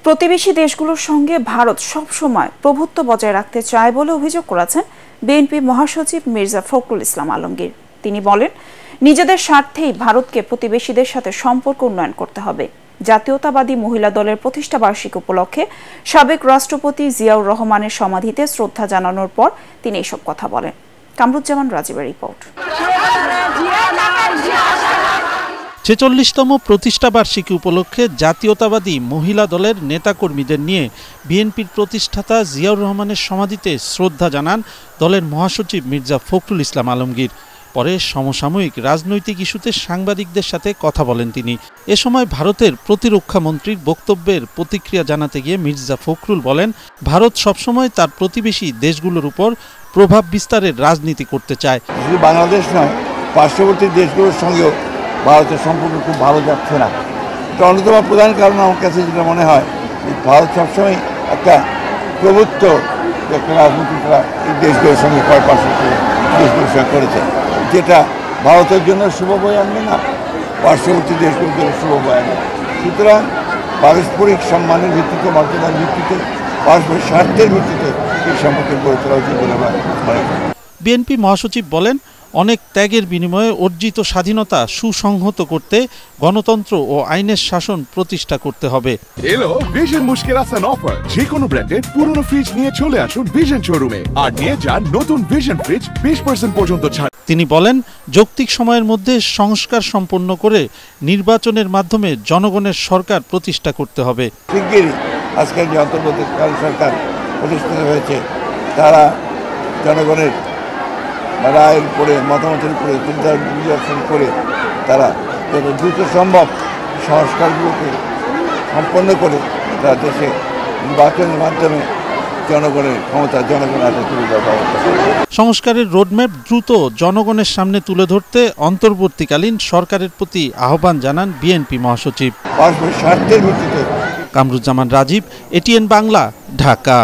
প্রতিবেশী দেশগুলোর সঙ্গে ভারত সবসময় প্রভুত্ব বজায় রাখতে চায় বলে অভিযোগ করেছেন বিএনপি মহাসচিব মির্জা ফখরুল ইসলাম আলমগীর। তিনি বলেন, নিজেদের স্বার্থেই ভারতকে প্রতিবেশীদের সাথে সম্পর্ক উন্নয়ন করতে হবে। জাতীয়তাবাদী মহিলা দলের প্রতিষ্ঠা বার্ষিকী উপলক্ষে সাবেক রাষ্ট্রপতি জিয়াউর রহমানের সমাধিতে শ্রদ্ধা জানানোর পর তিনি এসব কথা বলেন। কামরুজ্জামান রাজীবের রিপোর্ট। ৪৬তম প্রতিষ্ঠা বার্ষিকী উপলক্ষে জাতীয়তাবাদী মহিলা দলের নেতাকর্মীদের নিয়ে বিএনপির প্রতিষ্ঠাতা জিয়াউর রহমানের সমাধিতে শ্রদ্ধা জানান দলের মহাসচিব মির্জা ফখরুল ইসলাম আলমগীর। পরে সমসাময়িক রাজনৈতিক ইস্যুতে সাংবাদিকদের সাথে কথা বলেন তিনি। এ সময় ভারতের প্রতিরক্ষা মন্ত্রীর বক্তব্যের প্রতিক্রিয়া জানাতে গিয়ে মির্জা ফখরুল বলেন, ভারত সবসময় তার প্রতিবেশী দেশগুলোর উপর প্রভাব বিস্তারের রাজনীতি করতে চায়। শুধু বাংলাদেশ নয়, পার্শ্ববর্তী দেশগুলোর সঙ্গেও ভারতের সম্পর্ক খুব ভালো যাচ্ছে না। এটা অন্যতম প্রধান কারণ আমার কাছে যেটা মনে হয়, ভারত সবসময় একটা প্রভুত্ব একটা রাজনীতি করা এই দেশগুলোর সঙ্গে পার্শ্ববর্তী দেশগুলোর সঙ্গে করেছে, যেটা ভারতের জন্য শুভ বয়ে আনবে না, পার্শ্ববর্তী দেশগুলোর জন্য শুভ বয়ে আনবে। সুতরাং পারস্পরিক সম্মানের ভিত্তিতে, মর্যাদার ভিত্তিতে, পারস্পরিক স্বার্থের ভিত্তিতে এই সম্পর্কে গড়ে তোলা উচিত বলে মনে করি। বিএনপি মহাসচিব বলেন, অনেক ত্যাগের বিনিময়ে অর্জিত স্বাধীনতা সুসংহত করতে গণতন্ত্র ও আইনের শাসন প্রতিষ্ঠা করতে হবে। এলো ভিশন মুশকিল আসান অফার। যে কোনো ব্র্যান্ডের পুরনো ফ্রিজ নিয়ে চলে আসুন ভিশন শোরুমে আর নিয়ে যান নতুন ভিশন ফ্রিজ 20% পর্যন্ত ছাড়। তিনি বলেন, যৌক্তিক সময়ের মধ্যে সংস্কার সম্পন্ন করে নির্বাচনের মাধ্যমে জনগণের সরকার প্রতিষ্ঠা করতে হবে। শিগগিরই আজকের যে অন্তর্বর্তীকালীন সরকার প্রতিষ্ঠিত হয়েছে, তারা জনগণের রায়ের উপরে, মতামতের উপরে চিন্তা বিশ্লেষণ করে তারা যত দ্রুত সম্ভব সংস্কারগুলোকে সম্পন্ন করে তারা দেশে নির্বাচনের মাধ্যমে জনগণের ক্ষমতা জনগণের হাতে তুলে দেওয়ার ব্যবস্থা করে। সংস্কারের রোডম্যাপ দ্রুত জনগণের সামনে তুলে ধরতে অন্তর্বর্তীকালীন সরকারের প্রতি আহ্বান জানান বিএনপি মহাসচিব। পারস্পরিক স্বার্থের ভিত্তিতে। কামরুজ্জামান রাজীব, এটিএন বাংলা, ঢাকা।